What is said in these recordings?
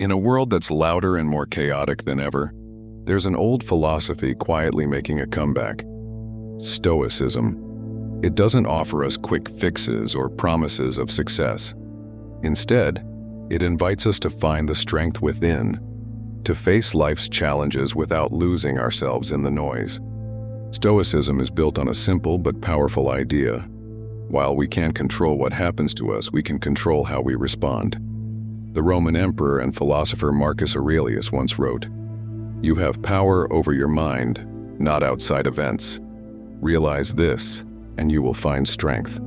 In a world that's louder and more chaotic than ever, there's an old philosophy quietly making a comeback: Stoicism. It doesn't offer us quick fixes or promises of success. Instead, it invites us to find the strength within, to face life's challenges without losing ourselves in the noise. Stoicism is built on a simple but powerful idea. While we can't control what happens to us, we can control how we respond. The Roman emperor and philosopher Marcus Aurelius once wrote, "You have power over your mind, not outside events. Realize this, and you will find strength."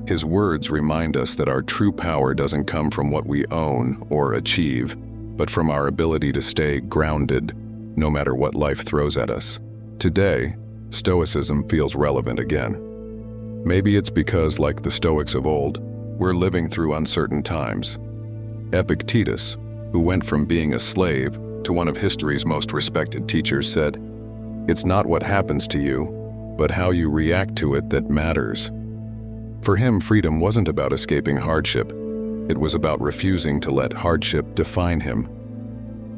His words remind us that our true power doesn't come from what we own or achieve, but from our ability to stay grounded, no matter what life throws at us. Today, Stoicism feels relevant again. Maybe it's because, like the Stoics of old, we're living through uncertain times. Epictetus, who went from being a slave to one of history's most respected teachers, said, "It's not what happens to you, but how you react to it that matters." For him, freedom wasn't about escaping hardship. It was about refusing to let hardship define him.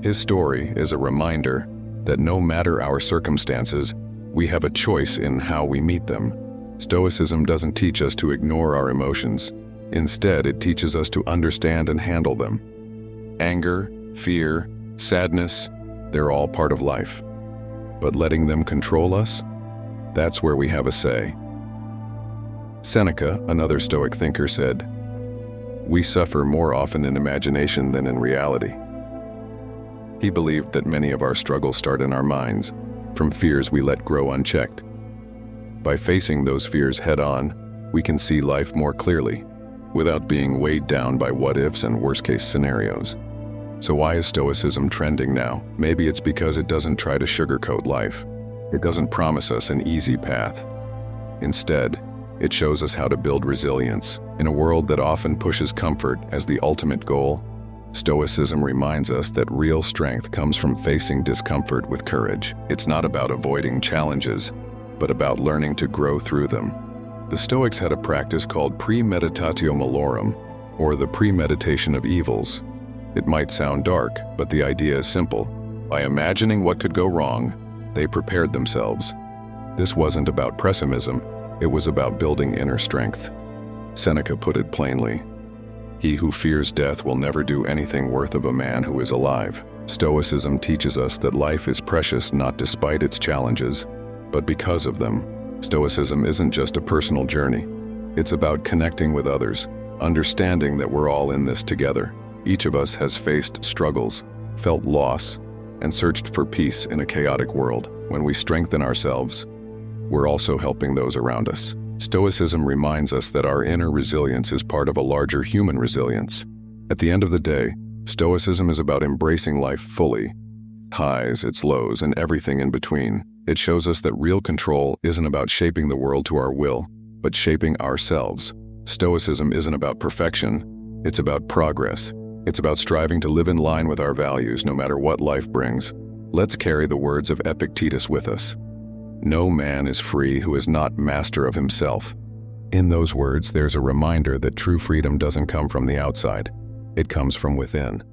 His story is a reminder that no matter our circumstances, we have a choice in how we meet them. Stoicism doesn't teach us to ignore our emotions. Instead, it teaches us to understand and handle them. Anger, fear, sadness, they're all part of life. But letting them control us? That's where we have a say. Seneca, another Stoic thinker, said, "We suffer more often in imagination than in reality." He believed that many of our struggles start in our minds, from fears we let grow unchecked. By facing those fears head-on, we can see life more clearly, without being weighed down by what-ifs and worst-case scenarios. So why is Stoicism trending now? Maybe it's because it doesn't try to sugarcoat life. It doesn't promise us an easy path. Instead, it shows us how to build resilience. In a world that often pushes comfort as the ultimate goal, Stoicism reminds us that real strength comes from facing discomfort with courage. It's not about avoiding challenges, but about learning to grow through them. The Stoics had a practice called Premeditatio Malorum, or the premeditation of evils. It might sound dark, but the idea is simple. By imagining what could go wrong, they prepared themselves. This wasn't about pessimism, it was about building inner strength. Seneca put it plainly, "He who fears death will never do anything worth of a man who is alive." Stoicism teaches us that life is precious not despite its challenges, but because of them. Stoicism isn't just a personal journey. It's about connecting with others, understanding that we're all in this together. Each of us has faced struggles, felt loss, and searched for peace in a chaotic world. When we strengthen ourselves, we're also helping those around us. Stoicism reminds us that our inner resilience is part of a larger human resilience. At the end of the day, Stoicism is about embracing life fully, highs, its lows, and everything in between. It shows us that real control isn't about shaping the world to our will, but shaping ourselves. Stoicism isn't about perfection, it's about progress. It's about striving to live in line with our values no matter what life brings. Let's carry the words of Epictetus with us. "No man is free who is not master of himself." In those words, there's a reminder that true freedom doesn't come from the outside, it comes from within.